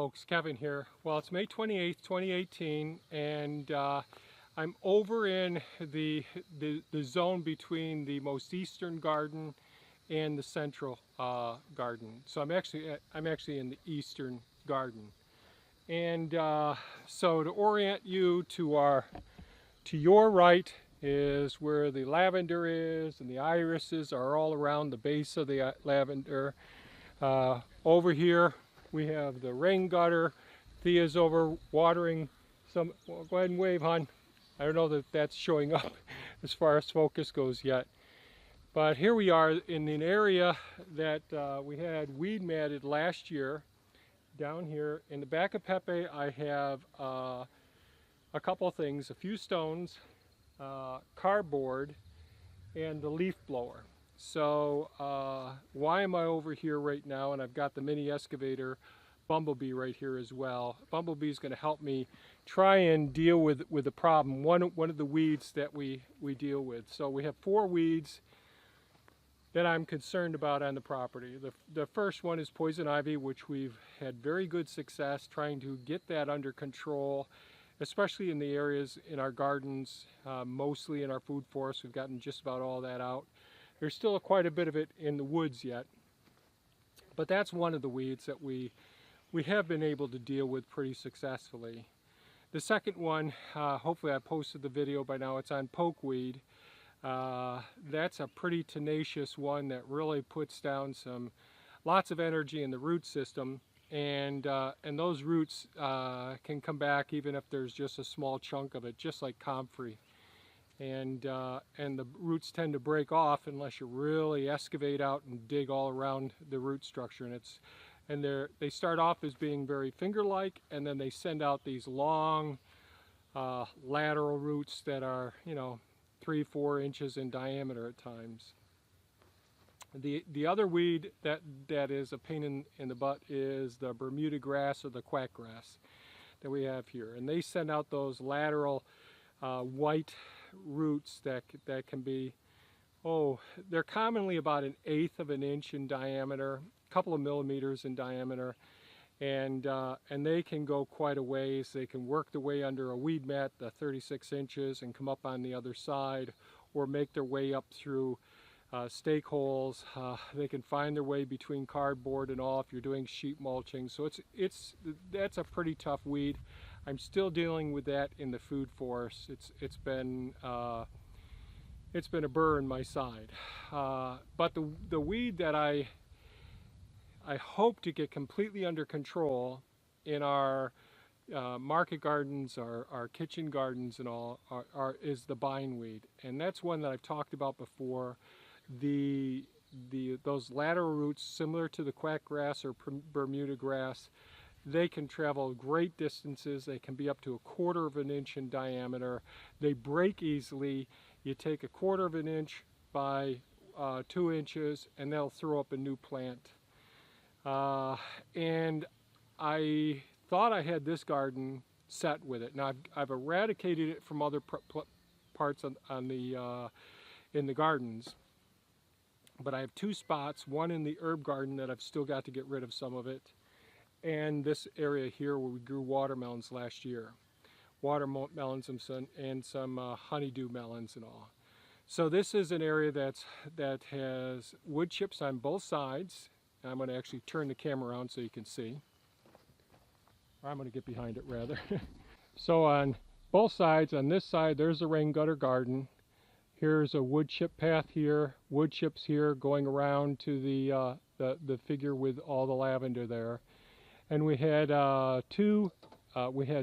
folks, Kevin here. Well, it's May 28th, 2018, and I'm over in the zone between the most eastern garden and the central garden. So I'm actually in the eastern garden. And so to orient you to your right is where the lavender is, and the irises are all around the base of the lavender. Over here we have the rain gutter. Thea's over watering some. Well, go ahead and wave, hon. I don't know that that's showing up as far as focus goes yet. But here we are in an area that we had weed matted last year. Down here in the back of Pepe, I have a couple of things: a few stones, cardboard, and the leaf blower. So why am I over here right now? And I've got the mini excavator Bumblebee right here as well. Bumblebee is going to help me try and deal with the problem, one of the weeds that we deal with. So we have 4 weeds that I'm concerned about on the property. The first one is poison ivy, which we've had very good success trying to get that under control, especially in the areas in our gardens, mostly in our food forest. We've gotten just about all that out. There's still quite a bit of it in the woods yet, but that's one of the weeds that we have been able to deal with pretty successfully. The second one, hopefully I posted the video by now, it's on pokeweed. That's a pretty tenacious one that really puts down lots of energy in the root system, and those roots can come back even if there's just a small chunk of it, just like comfrey. And the roots tend to break off unless you really excavate out and dig all around the root structure. And they start off as being very finger-like, and then they send out these long lateral roots that are, 3-4 inches in diameter at times. The other weed that is a pain in the butt is the Bermuda grass or the quack grass that we have here, and they send out those lateral white roots that can be, they're commonly about 1/8 of an inch in diameter, a couple of millimeters in diameter, and they can go quite a ways. They can work their way under a weed mat, the 36 inches, and come up on the other side, or make their way up through stake holes. They can find their way between cardboard and all if you're doing sheet mulching. So that's a pretty tough weed. I'm still dealing with that in the food forest. It's been a burr in my side. But the weed that I hope to get completely under control in our market gardens, our kitchen gardens and all, is the bindweed. And that's one that I've talked about before. Those lateral roots, similar to the quack grass or Bermuda grass, they can travel great distances. They can be up to 1/4 of an inch in diameter. They break easily. You take 1/4 of an inch by 2 inches and they'll throw up a new plant. And I thought I had this garden set with it. Now I've eradicated it from other parts in the gardens, but I have 2 spots, one in the herb garden that I've still got to get rid of some of it, and this area here where we grew watermelons last year. Watermelons and some honeydew melons and all. So this is an area that has wood chips on both sides. I'm going to actually turn the camera around so you can see. Or I'm going to get behind it rather. So on both sides, on this side there's a rain gutter garden. Here's a wood chip path here, wood chips here going around to the figure with all the lavender there. And we had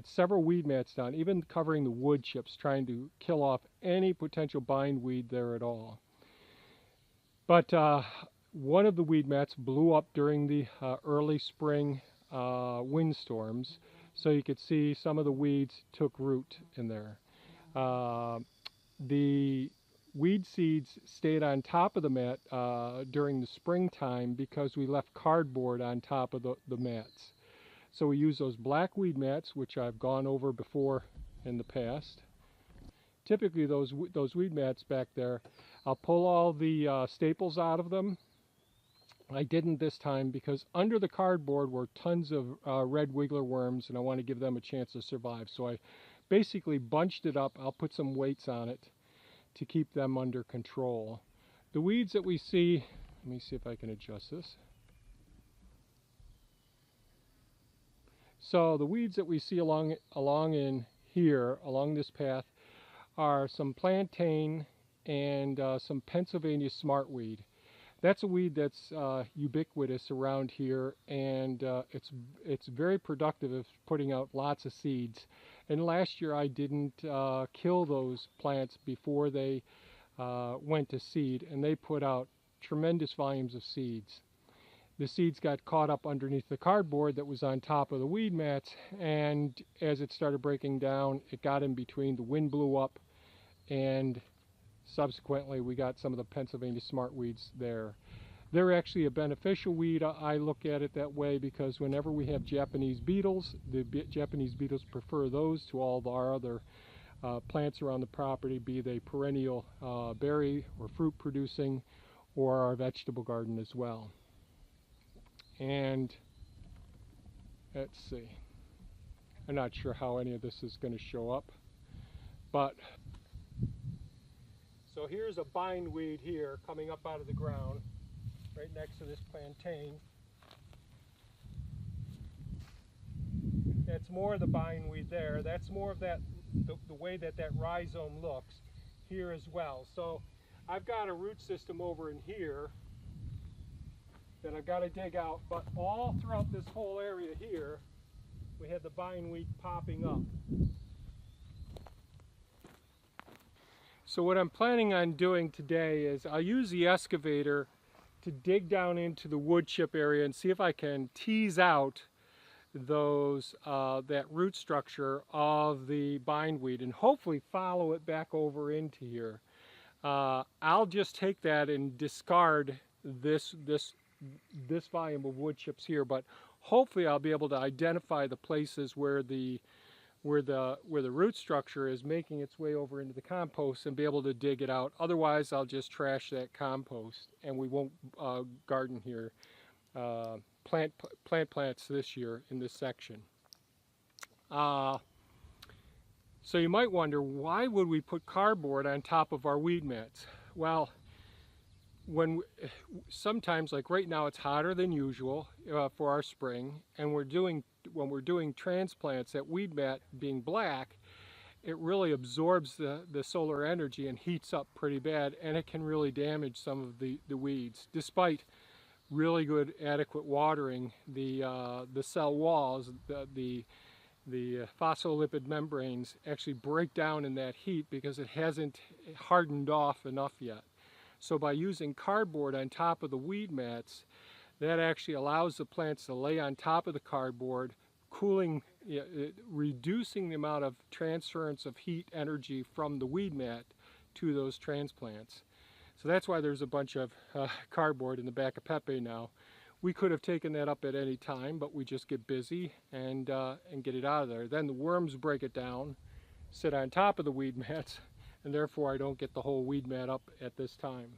several weed mats down, even covering the wood chips, trying to kill off any potential bindweed there at all. But one of the weed mats blew up during the early spring windstorms, so you could see some of the weeds took root in there. The weed seeds stayed on top of the mat during the springtime because we left cardboard on top of the mats. So we use those black weed mats, which I've gone over before in the past. Typically those weed mats back there, I'll pull all the staples out of them I didn't this time because under the cardboard were tons of red wiggler worms, and I want to give them a chance to survive. So I basically bunched it up. I'll put some weights on it to keep them under control. The weeds that we see, let me see if I can adjust this. So the weeds that we see along in here, along this path, are some plantain and some Pennsylvania smartweed. That's a weed that's ubiquitous around here, and it's very productive of putting out lots of seeds. And last year I didn't kill those plants before they went to seed, and they put out tremendous volumes of seeds. The seeds got caught up underneath the cardboard that was on top of the weed mats, and as it started breaking down, it got in between. The wind blew up, and subsequently we got some of the Pennsylvania smartweeds there. They're actually a beneficial weed. I look at it that way because whenever we have Japanese beetles, the Japanese beetles prefer those to all of our other plants around the property, be they perennial berry or fruit producing, or our vegetable garden as well. And let's see, I'm not sure how any of this is going to show up, but so here's a bindweed here coming up out of the ground right next to this plantain. That's more of the bindweed there. That's more of that, the way that rhizome looks here as well. So I've got a root system over in here that I've got to dig out, but all throughout this whole area here, we had the bindweed popping up. So what I'm planning on doing today is I'll use the excavator to dig down into the wood chip area and see if I can tease out those that root structure of the bindweed and hopefully follow it back over into here. I'll just take that and discard this volume of wood chips here, but hopefully I'll be able to identify the places where the root structure is making its way over into the compost and be able to dig it out. Otherwise I'll just trash that compost and we won't garden here, plants this year in this section. So you might wonder, why would we put cardboard on top of our weed mats? Well, sometimes, like right now, it's hotter than usual for our spring, and when we're doing transplants, that weed mat being black, it really absorbs the solar energy and heats up pretty bad, and it can really damage some of the weeds. Despite really good adequate watering, the cell walls, the phospholipid membranes actually break down in that heat because it hasn't hardened off enough yet. So by using cardboard on top of the weed mats, that actually allows the plants to lay on top of the cardboard, cooling, reducing the amount of transference of heat energy from the weed mat to those transplants. So that's why there's a bunch of cardboard in the back of Pepe now. We could have taken that up at any time, but we just get busy and get it out of there. Then the worms break it down, sit on top of the weed mats, and therefore I don't get the whole weed mat up at this time.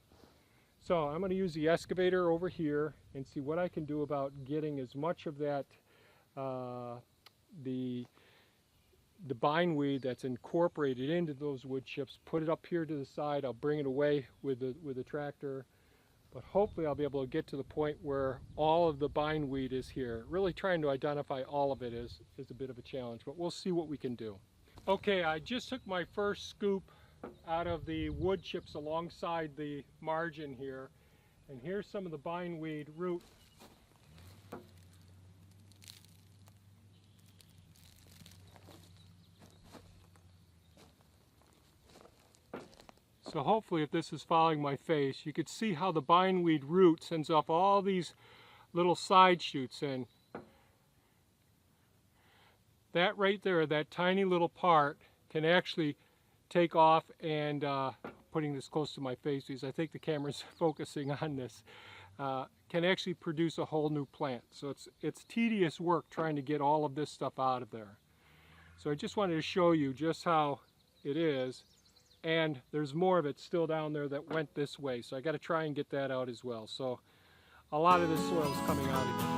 So I'm going to use the excavator over here and see what I can do about getting as much of that, the bindweed that's incorporated into those wood chips, put it up here to the side. I'll bring it away with the tractor, but hopefully I'll be able to get to the point where all of the bindweed is here. Really trying to identify all of it is a bit of a challenge, but we'll see what we can do. Okay, I just took my first scoop out of the wood chips alongside the margin here, and here's some of the bindweed root. So hopefully, if this is following my face, you could see how the bindweed root sends off all these little side shoots, and that right there, that tiny little part, can actually take off, and putting this close to my face because I think the camera's focusing on this, can actually produce a whole new plant. So it's tedious work trying to get all of this stuff out of there. So I just wanted to show you just how it is, and there's more of it still down there that went this way, so I got to try and get that out as well. So a lot of the soil is coming out again.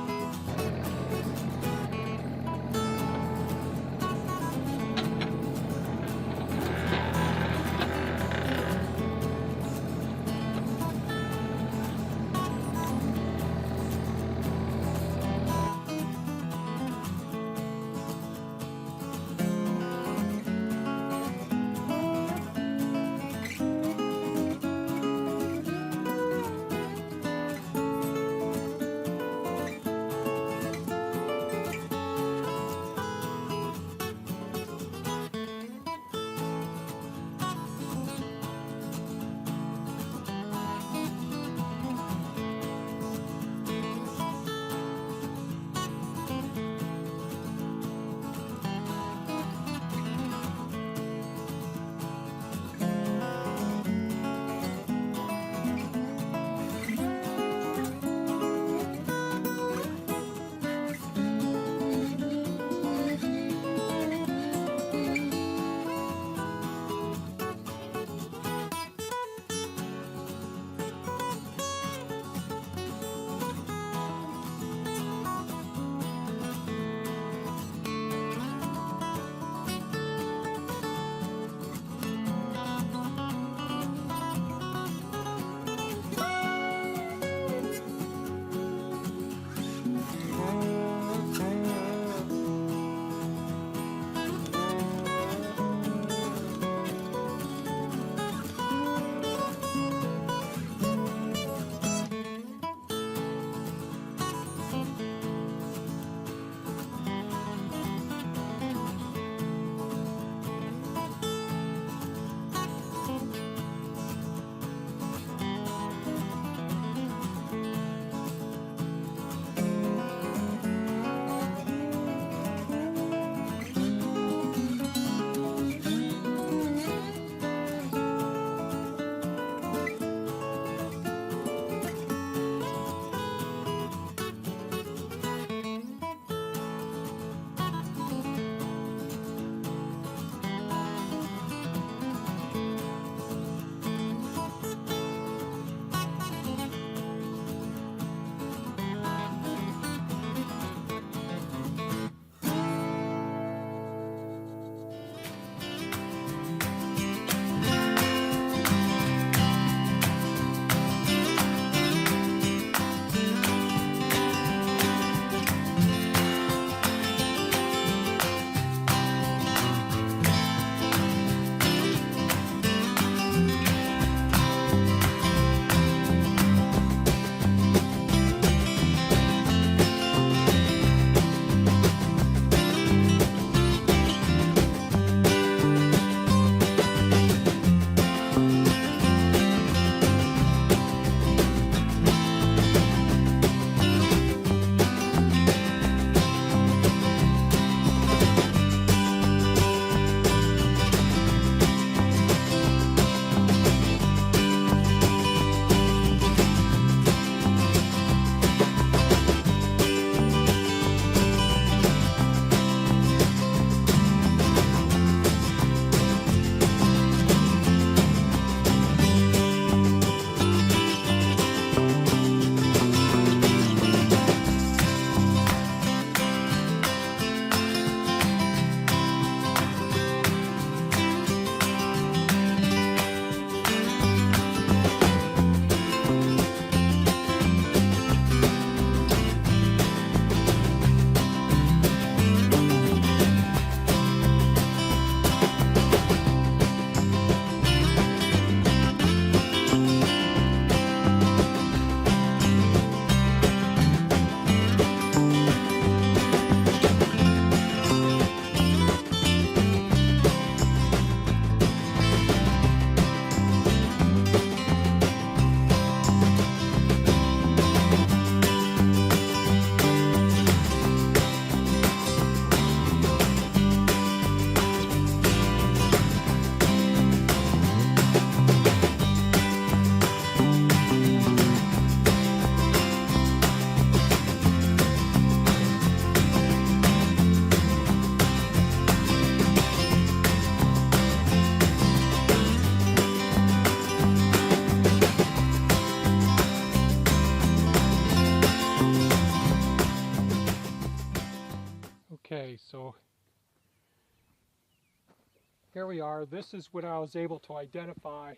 here we are. This is when I was able to identify,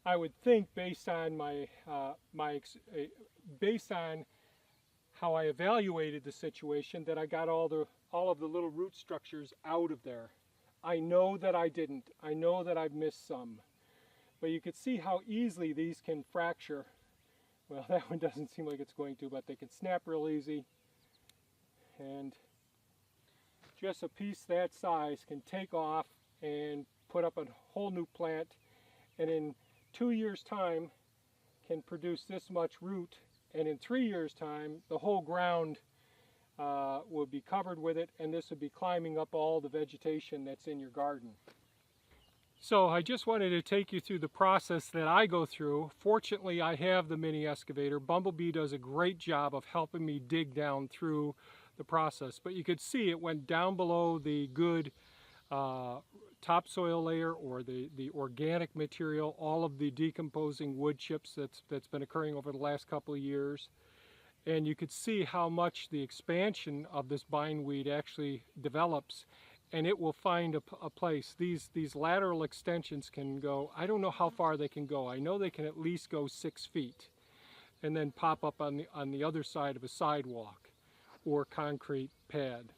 I would think, based on based on how I evaluated the situation, that I got all of the little root structures out of there. I know that I didn't. I know that I've missed some. But you can see how easily these can fracture. Well, that one doesn't seem like it's going to, but they can snap real easy. And just a piece that size can take off and put up a whole new plant, and in 2 years' time can produce this much root, and in 3 years' time the whole ground will be covered with it, and this will be climbing up all the vegetation that's in your garden. So I just wanted to take you through the process that I go through. Fortunately, I have the mini excavator. Bumblebee does a great job of helping me dig down through the process, but you could see it went down below the good topsoil layer, or the organic material, all of the decomposing wood chips that's been occurring over the last couple of years. And you could see how much the expansion of this bindweed actually develops, and it will find a place. These lateral extensions can go, I don't know how far they can go. I know they can at least go 6 feet and then pop up on the other side of a sidewalk or concrete pad.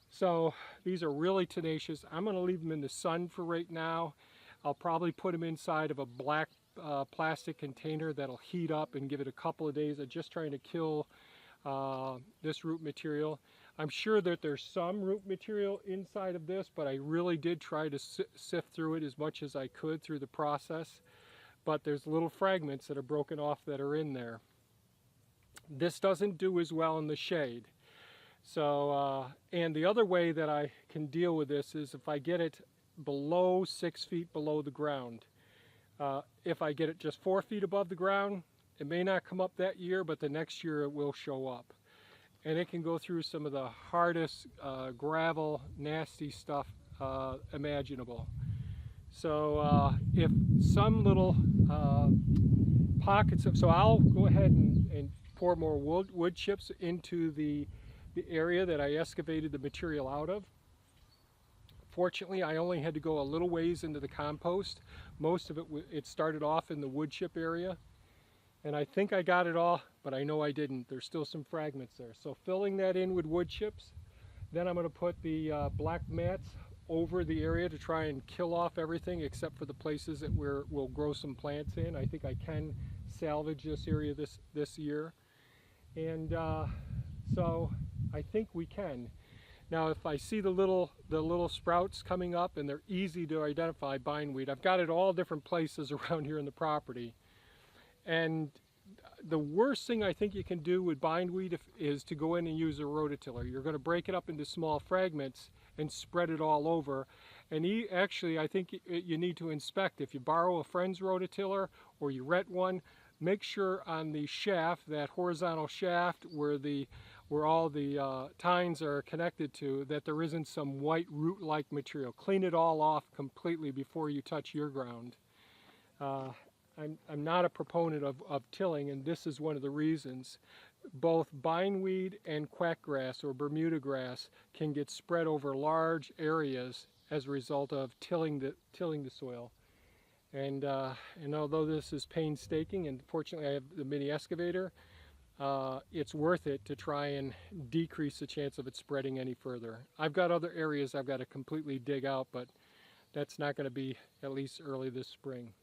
So these are really tenacious. I'm going to leave them in the sun for right now. I'll probably put them inside of a black plastic container that'll heat up and give it a couple of days of just trying to kill this root material. I'm sure that there's some root material inside of this, but I really did try to sift through it as much as I could through the process. But there's little fragments that are broken off that are in there. This doesn't do as well in the shade. So, and the other way that I can deal with this is if I get it below 6 feet below the ground. If I get it just 4 feet above the ground, it may not come up that year, but the next year it will show up. And it can go through some of the hardest gravel, nasty stuff imaginable. So if some little pockets of, so I'll go ahead and pour more wood chips into the area that I excavated the material out of. Fortunately, I only had to go a little ways into the compost. Most of it started off in the wood chip area. And I think I got it all, but I know I didn't. There's still some fragments there. So filling that in with wood chips. Then I'm going to put the black mats over the area to try and kill off everything except for the places that we'll grow some plants in. I think I can salvage this area this year. And so I think we can. Now if I see the little sprouts coming up, and they're easy to identify, bindweed, I've got it all different places around here in the property. And the worst thing I think you can do with bindweed is to go in and use a rototiller. You're going to break it up into small fragments and spread it all over. And actually, I think you need to inspect. If you borrow a friend's rototiller or you rent one, make sure on the shaft, that horizontal shaft where all the tines are connected to, that there isn't some white root-like material. Clean it all off completely before you touch your ground. I'm not a proponent of tilling, and this is one of the reasons. Both bindweed and quackgrass or Bermuda grass can get spread over large areas as a result of tilling the soil. And although this is painstaking, and fortunately I have the mini excavator, it's worth it to try and decrease the chance of it spreading any further. I've got other areas I've got to completely dig out, but that's not going to be at least early this spring.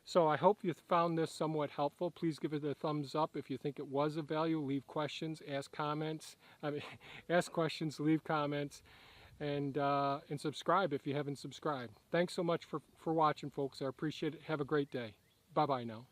So I hope you found this somewhat helpful. Please give it a thumbs up if you think it was of value. Leave questions, ask questions, leave comments, and subscribe if you haven't subscribed. Thanks so much for watching, folks. I appreciate it. Have a great day. Bye-bye now.